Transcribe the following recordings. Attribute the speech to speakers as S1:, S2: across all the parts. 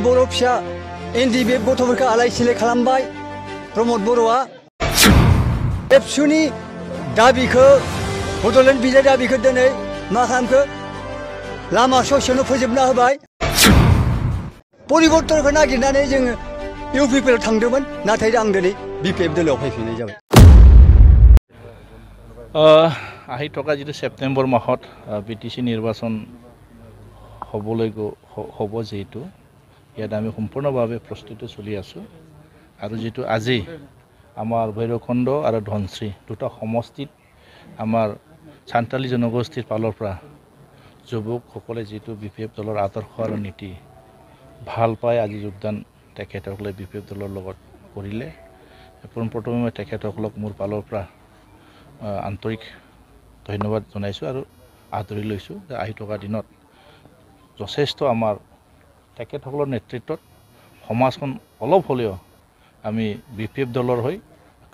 S1: बर' फिसा एनडिबि गथ'फोरखौ आलाय सिलाय खालामबाय प्रमद बर'आ एबसुनि दाबिखौ बड'लेण्ड बिजाब दाबिखौ दिनै मा खालामखो लामा ससेयावनो फोजोबना होबाय परिबर्तनखौ नागिरनानै जोङो इउपिपिएल थांदोंमोन नाथाय आं दिनै बिपिएफ दलाव फैफिननाय जाबाय
S2: আহি থকা যেটো সেপ্টেম্বৰ মাহত বিটিসি নিৰ্বাচন হ'ব যেহেতু ইয়াত আমি সম্পূৰ্ণভাৱে প্ৰস্তুতি চলি আছো আৰু যেটো আজি আমাৰ ভৈৰৱখণ্ড আৰু ধনশ্ৰী দুটা সমষ্টিত আমাৰ সান্তালী জনগোষ্ঠীৰ ফালৰ পৰা যুৱকসকলে যেটো বিপিএফ দলৰ আদৰ্শ আৰু নীতি ভাল পায় আজি যোগদান তেখেতসকলে বিপিএফ দলৰ লগত কৰিলে পোনপ্ৰথমে মই তেখেতসকলক মোৰ ফালৰ পৰা আন্তৰিক ধন্যবাদ জনাইছো আৰু আদৰি লৈছো যে আহি থকা দিনত যথেষ্ট আমাৰ তেখেতসকলৰ নেতৃত্বত সমাজখন অলপ হলেও আমি বিপিএফ দলৰ হৈ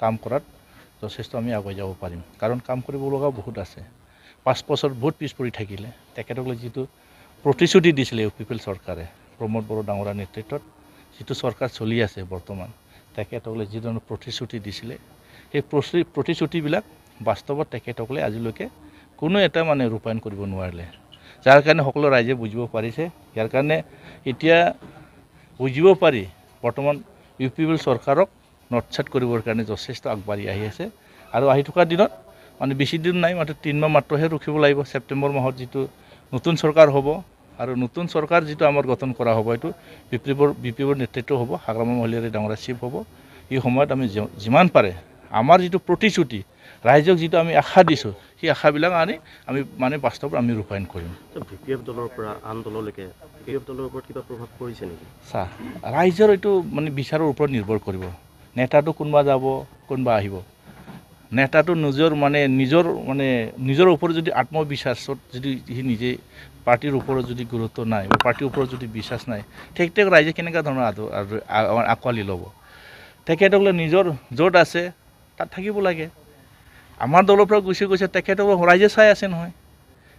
S2: কাম কৰাত যথেষ্ট আমি আগুৱাই যাব পাৰিম কাৰণ কাম কৰিব লগা বহুত আছে 5 বছৰ বহুত পিছ পৰি থাকিলে তেখেতসকলে যেটো প্ৰতিশ্ৰুতি দিছিলে ইউপিপিএল চৰকাৰে প্ৰমোদ বড়ো ডাঙৰীয়াৰ নেতৃত্বত যেটো চৰকাৰ চলি আছে বৰ্তমান তেখেতসকলে যেটো প্ৰতিশ্ৰুতি দিছিলে এই প্ৰতিশ্ৰুতিবিলাক বাস্তৱত তেখেতসকলে আজিলৈকে কোনো এটা মানে ৰূপায়ণ কৰিব নোৱাৰিলে যাৰ কাৰণে সকলো ৰাইজে বুজিব পাৰিছে ইয়াৰ কাৰণে এতিয়া বুজিব পাৰি বৰ্তমান ইউপিপিএল চৰকাৰক নটছাট কৰিবৰ কাৰণে যথেষ্ট আগবাঢ়ি আহি আছে আৰু আহি থকা দিনত মানে বেছি দিন নাই মাত্ৰ 3 মাহ মাত্ৰহে ৰখিব লাগিব সেপ্টেম্বৰ মাহত যেটো নতুন চৰকাৰ হ'ব আৰু নতুন চৰকাৰ যেটো আমাৰ গঠন কৰা হ'ব এটো বিপিএফৰ নেতৃত্ব হ'ব হাগ্ৰামা মহিলাৰী ডাঙৰীয়া চিফ হ'ব এই সময়ত আমি যিমান পাৰে আমাৰ যেটো প্ৰতিশ্ৰুতি ৰাইজক যেটো আমি আশা দিছো সেই আশাবিলাক আমি মানে বাস্তৱত আমি ৰূপায়ণ কৰিম
S3: বিপিএফ দলৰ পৰা আন দললৈকে বিপিএফ দলৰ ওপৰত কিবা প্ৰভাৱ পৰিছে নেকি
S2: ৰাইজৰ এটো মানে বিচাৰৰ ওপৰত নিৰ্ভৰ কৰিব নেতাটো কোনবা যাব কোনবা আহিব নেতাটো নিজৰ ওপৰত যদি আত্মবিশ্বাসত যদি হি নিজে পাৰ্টিৰ ওপৰত যদি গুৰুত্ব নাই বা পাৰ্টিৰ ওপৰত যদি বিশ্বাস নাই ঠিক ৰাইজে কেনেকা ধৰণৰ আকোৱালি ল'ব তেখেতসকলে নিজৰ য'ত আছে তাত থাকিব লাগে আমাৰ দলৰ পৰা গুছি গৈছে তেখেতসকলক ৰাইজে চাই আছে নহয়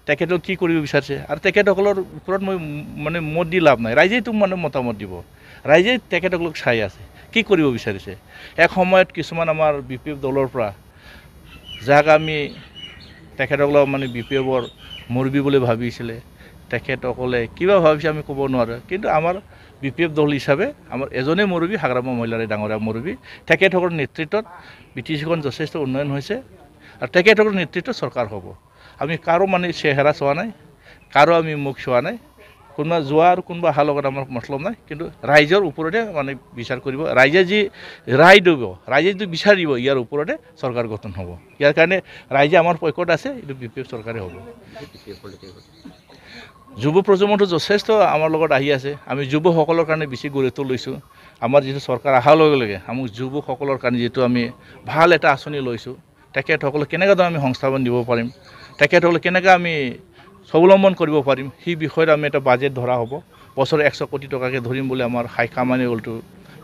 S2: তেখেতক কি কৰিব বিচাৰিছে আৰু তেখেতসকলৰ ওপৰত মই মানে মত দি লাভ নাই ৰাইজে তো মানে মতামত দিব ৰাইজে তেখেতসকলক চাই আছে কি কৰিব বিচাৰিছে এক সময়ত কিছুমান আমাৰ বিপিএফ দলৰ পৰা যাক আমি তেখেতসকলক মানে বিপিএফৰ মুৰবী বুলি ভাবিছিলে তেখেতসকলে কিবা ভাবিছে আমি ক'ব নোৱাৰো কিন্তু আমাৰ বিপিএফ দল হিচাপে আমাৰ এজনে মুৰবী হাগ্ৰামা মহিলাৰী ডাঙৰীয়া মুৰবী তেখেতসকলৰ নেতৃত্বত বিটিচিখন যথেষ্ট উন্নয়ন হৈছে আৰু তেখেতসকলৰ নেতৃত্বত চৰকাৰ হ'ব আমি কাৰো মানে চেহেৰা চোৱা নাই কাৰো আমি মুখ চোৱা নাই কোনবা যোৱা আৰু কোনবা অহাৰ লগত আমাৰ মতলব নাই কিন্তু ৰাইজৰ ওপৰতে মানে বিচাৰ কৰিব ৰাইজে যি ৰায় দিব ৰাইজে যদি বিচাৰিব ইয়াৰ ওপৰতে চৰকাৰ গঠন হ'ব ইয়াৰ কাৰণে ৰাইজে আমাৰ পক্ষত আছে এইটো বিপিএফ চৰকাৰে হ'ব যুৱ প্ৰজন্মটো যথেষ্ট আমাৰ লগত আহি আছে আমি যুৱসকলৰ কাৰণে বেছি গুৰুত্ব লৈছো আমাৰ যেটো চৰকাৰ অহাৰ লগে লগে আমি যুৱসকলৰ কাৰণে যেটো আমি ভাল এটা আঁচনি লৈছো তেখেতসকলক কেনেকৈ আমি সংস্থাপন দিব পাৰিম তেখেতসকলক কেনেকৈ আমি স্বাৱলম্বন কৰিব পাৰিম সেই বিষয়ত আমি এটা বাজেট ধৰা হ'ব বছৰে 100 কোটি টকাকে ধৰিম বুলি আমাৰ হাইকমাণ্ডে ওলটো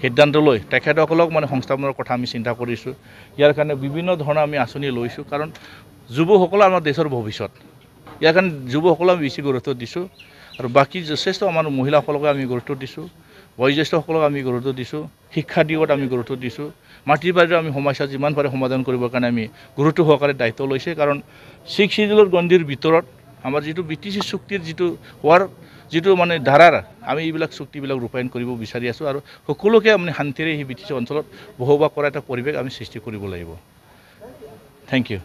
S2: সিদ্ধান্ত লৈ তেখেতসকলক মানে সংস্থাপনৰ কথা আমি চিন্তা কৰিছো ইয়াৰ কাৰণে বিভিন্ন ধৰণৰ আমি আঁচনি লৈছো কাৰণ যুৱসকল আমাৰ দেশৰ ভৱিষ্যত ইয়াৰ কাৰণে যুৱসকলক আমি বেছি গুৰুত্ব দিছো আৰু বাকি যথেষ্ট আমাৰ মহিলাসকলক আমি গুৰুত্ব দিছো বয়োজ্যেষ্ঠসকলক আমি গুৰুত্ব দিছো শিক্ষা দিৱত আমি গুৰুত্ব দিছো মাটিৰ বাৰীৰ আমি সমস্যা যিমান পাৰে সমাধান কৰিবৰ কাৰণে আমি গুৰুত্ব সহকাৰে দায়িত্ব লৈছে কাৰণ 6 শিডিউলৰ গণ্ডিৰ ভিতৰত আমাৰ যেটো বিটিসি চুক্তিৰ যেটো হোৱাৰ যেটো মানে ধাৰাৰ আমি এইবিলাক চুক্তিবিলাক ৰূপায়ণ কৰিব বিচাৰি আছো আৰু সকলোকে আমি শান্তিৰে এই বিটিসি অঞ্চলত বসবাস কৰা এটা পৰিৱেশ আমি সৃষ্টি কৰিব লাগিব থ্যাংক ইউ